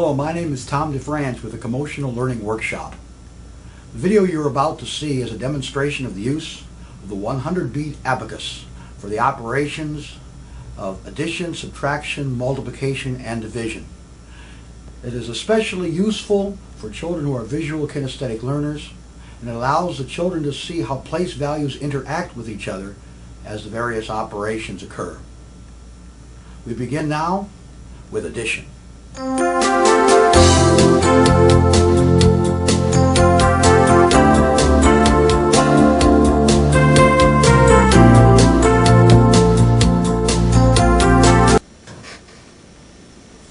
Hello, my name is Tom DeFrange with the Commotional Learning Workshop. The video you're about to see is a demonstration of the use of the 100 bead abacus for the operations of addition, subtraction, multiplication, and division. It is especially useful for children who are visual kinesthetic learners, and it allows the children to see how place values interact with each other as the various operations occur. We begin now with addition.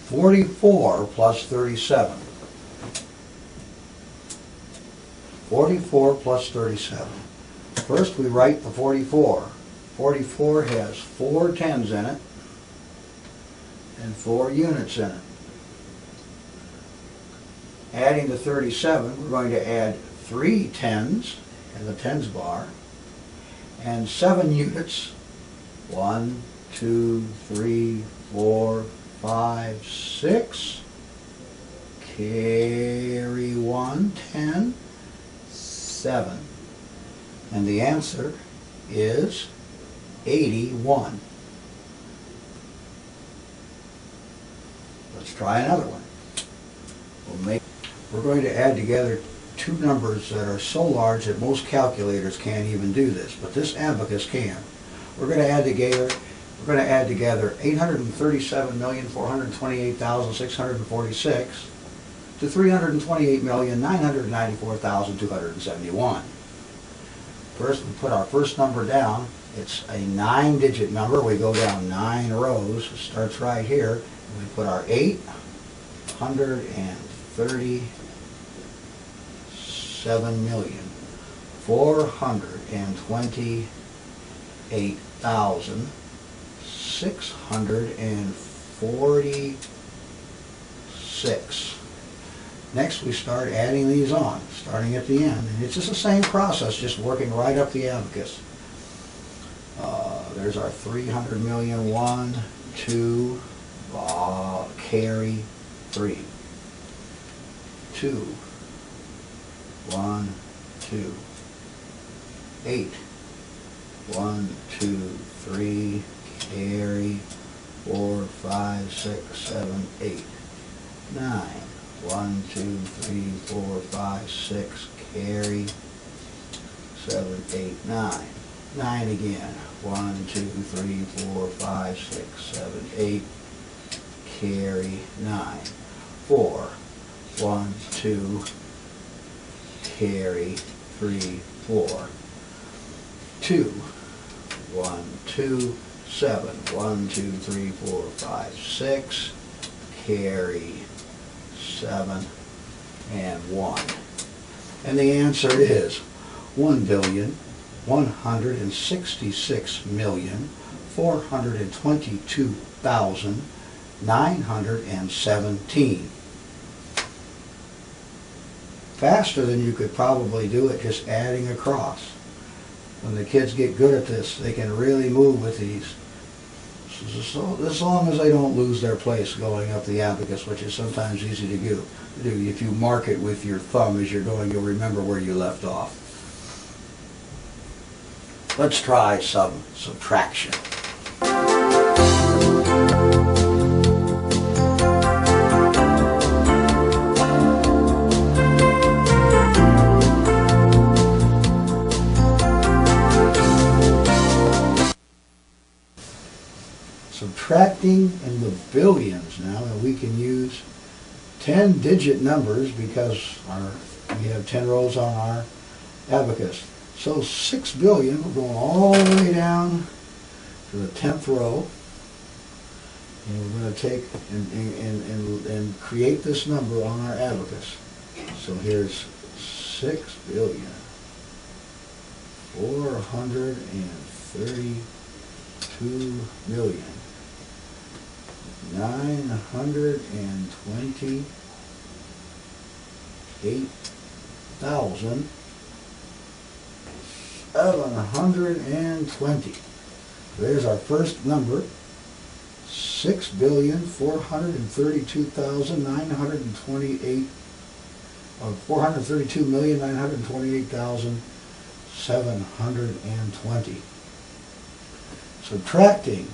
44 plus 37. 44 plus 37. First we write the 44. 44 has 4 tens in it and 4 units in it. Adding to 37, we're going to add 3 tens in the tens bar and 7 units. 1, 2, 3, 4, 5, 6. Carry 1, 10, 7. And the answer is 81. Let's try another one. We're going to add together two numbers that are so large that most calculators can't even do this, but this abacus can. We're going to add together 837,428,646 to 328,994,271. First, we put our first number down. It's a 9-digit number. We go down 9 rows. It starts right here. We put our 827,428,646. Next we start adding these on, starting at the end. And it's just the same process, just working right up the abacus. There's our 300 million. 1, 2, carry 3. 2, 1, 2. 8, 1, 2, 3, carry 4, 5, 6, 7, 8. 9, 1, 2, 3, 4, 5, 6, carry 7, 8, 9. 9 again. 1, 2, 3, 4, 5, 6, 7, 8. Carry 9. 4, 1, 2, carry 3, 4. 2, 1, 2, 7. 1, 2, 3, 4, 5, 6. Carry 7 and 1. And the answer is 1,166,422,917. Faster than you could probably do it just adding across. When the kids get good at this, they can really move with these. So as long as they don't lose their place going up the abacus, which is sometimes easy to do. If you mark it with your thumb as you're going, you'll remember where you left off. Let's try some subtraction. Subtracting in the billions now, and we can use 10-digit numbers because we have 10 rows on our abacus. So 6 billion, we're going all the way down to the 10th row, and we're going to take and create this number on our abacus. So here's 6,432,928,720. There's our first number, 6,432,928, or 432,928,720. Subtracting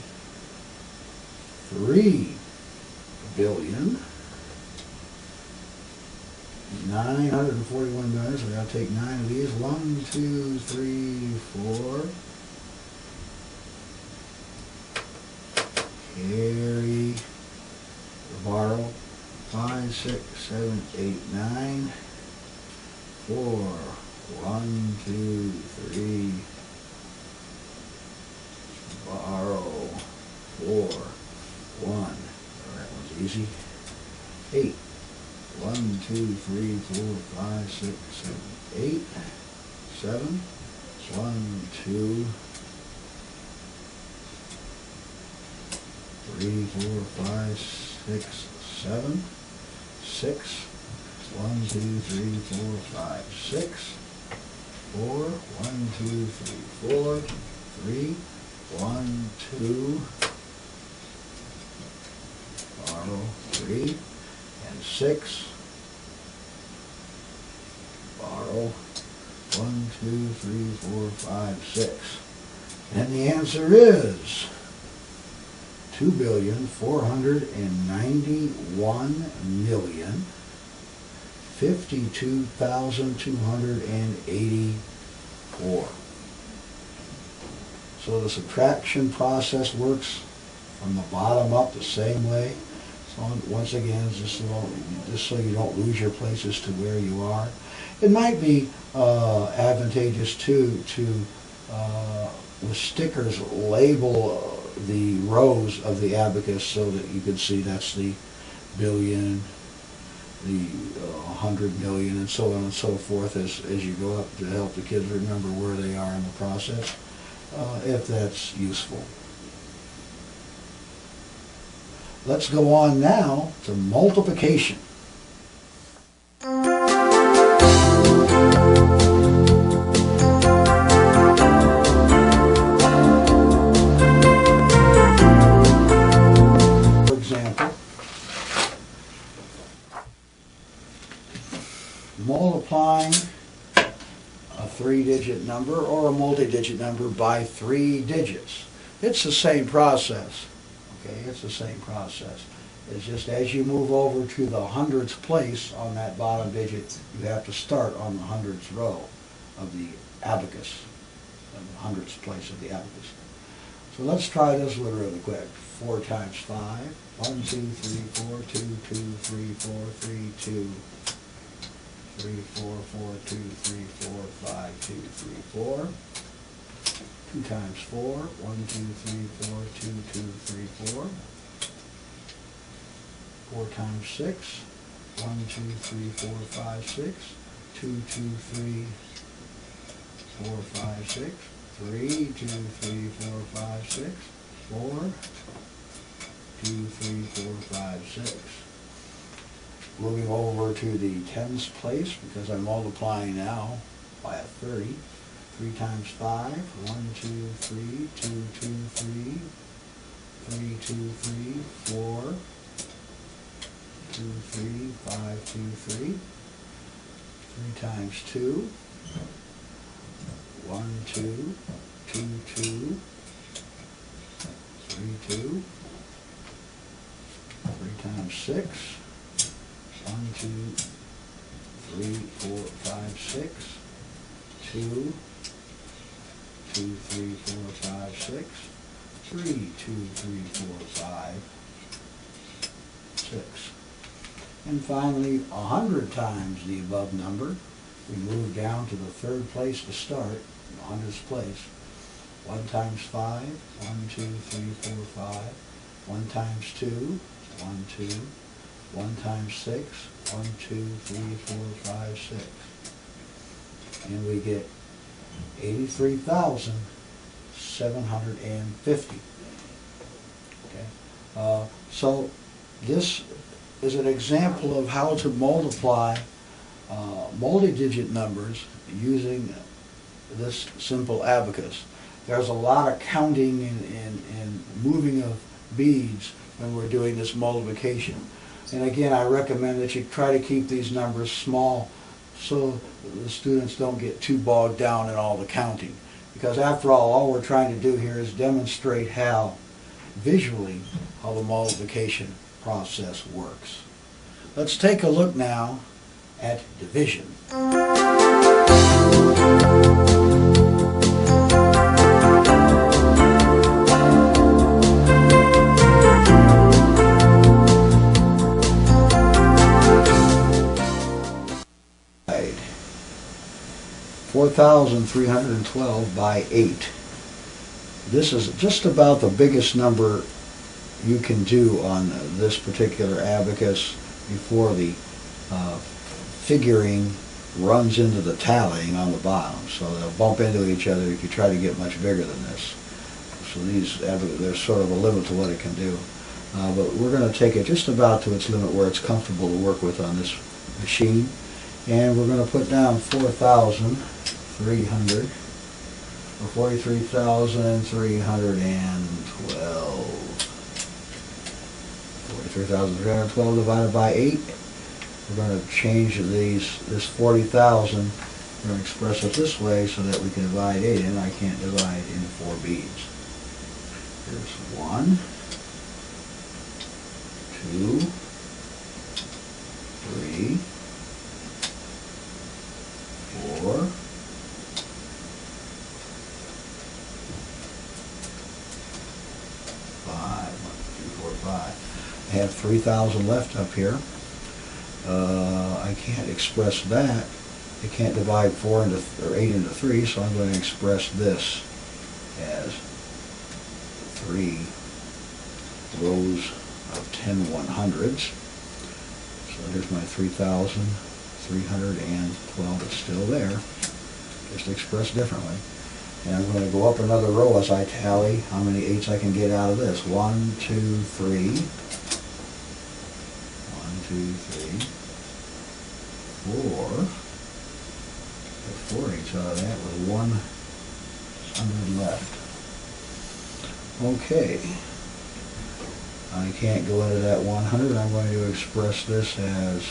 3,941,000,000, so we gotta take 9 of these. 1, 2, 3, 4. Carry, borrow, 5, 6, 7, 8, 9, 4, 1, 2, 3, borrow, 4, 1, that one's easy, 8, 1, 2, 3, 4, 5, 6, 7, 8, 7, 1, 2, 3, 4, 5, 6, 7, 6, 1, 2, 3, 4, 5, 6, 4, 1, 2, 3, 4, 3, 1, 2, borrow, 3, and 6, borrow, 1, 2, 3, 4, 5, 6. And the answer is 2,491,052,284. So the subtraction process works from the bottom up the same way. So once again, just so you don't lose your place as to where you are. It might be advantageous too to with stickers label the rows of the abacus so that you can see that's the billion, the 100 million, and so on and so forth as you go up, to help the kids remember where they are in the process, if that's useful. Let's go on now to multiplication. Multiplying a 3-digit number or a multi-digit number by 3 digits. It's the same process. Okay, it's the same process. It's just as you move over to the hundreds place on that bottom digit, you have to start on the hundreds row of the abacus, the hundreds place of the abacus. So let's try this one really quick. 4 times 5. 1, 2, 3, 4, 2, 2, 3, 4, 3, 2. 3, 4, 4, 2, 3, 4, 5, 2, 3, 4. 2 times 4, 1, 2, 3, 4, 2, 2, 3, 4. 4 times 6, 1, 2, 3, 4, 5, 6. 2, 2, 3, 4, 5, 6. 3, 2, 3, 4, 5, 6. 4, 2, 3, 4, 5, 6. Moving over to the tens place, because I'm multiplying now by a 30. 3 times 5, 1, 2, 3, 2, 2, 3, 3, 2, 3, 4, 2, 3, 5, 2, 3. 3 times 2, 1, 2, 2, 2, 3, 2. 3 times 6, 1, 2, 3, 4, 5, 6, 2, 2, 3, 4, 5, 6, 3, 2, 3, 4, 5, 6. And finally, 100 times the above number. We move down to the third place to start, the hundredths place. 1 times 5, 1, 2, 3, 4, 5. 1 times 2, 1, 2. 1 times 6, 1, 2, 3, 4, 5, 6. And we get 83,750. Okay. So this is an example of how to multiply multi-digit numbers using this simple abacus. There's a lot of counting and moving of beads when we're doing this multiplication. And again, I recommend that you try to keep these numbers small so the students don't get too bogged down in all the counting. Because after all we're trying to do here is demonstrate visually how the multiplication process works. Let's take a look now at division. 4,312 by 8. This is just about the biggest number you can do on this particular abacus before the figuring runs into the tallying on the bottom. So they'll bump into each other if you try to get much bigger than this. So there's sort of a limit to what it can do. But we're going to take it just about to its limit where it's comfortable to work with on this machine. And we're going to put down 4,300 or 43,312. 43,312 divided by 8. We're going to change this 40,000. We're going to express it this way so that we can divide 8 in. I can't divide into 4 beads. Here's 1, 2, 3, 4, 5. 1, 2, 4, 5. I have 3,000 left up here. I can't express that. I can't divide 8 into 3, so I'm going to express this as 3 rows of 10 100s. So here's my 3,312. It's still there, just expressed differently. And I'm going to go up another row as I tally how many 8s I can get out of this. 1, 2, 3. 1, 2, 3. 4. Get 4 8s out of that with 100 left. Okay. I can't go into that 100. I'm going to express this as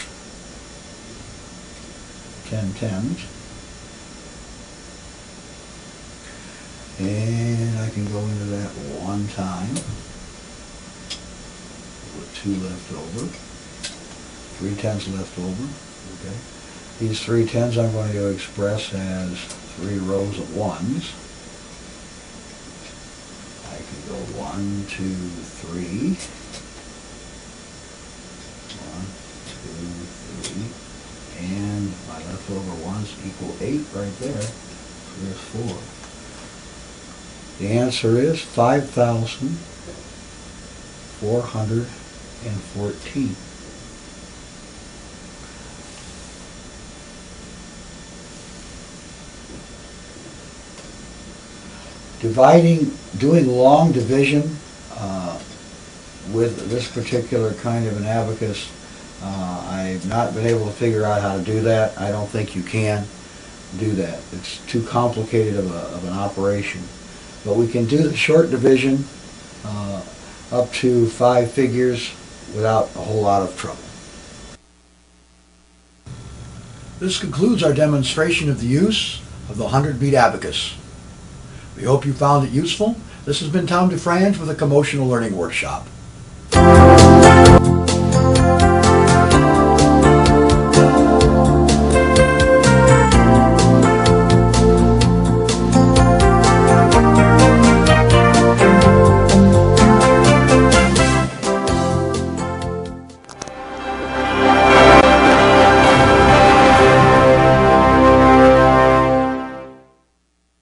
10 10s. And I can go into that one time with 2 left over. 3 10s left over. Okay. These 3 10s I'm going to express as 3 rows of 1s. I can go 1, 2, 3. 1, 2, 3. And my leftover 1s equal 8 right there. So there's 4. The answer is 5,414. Doing long division with this particular kind of an abacus, I've not been able to figure out how to do that. I don't think you can do that. It's too complicated of an operation. But we can do the short division up to 5 figures without a whole lot of trouble. This concludes our demonstration of the use of the 100-bead abacus. We hope you found it useful. This has been Tom DeFrange with a Commotional Learning Workshop.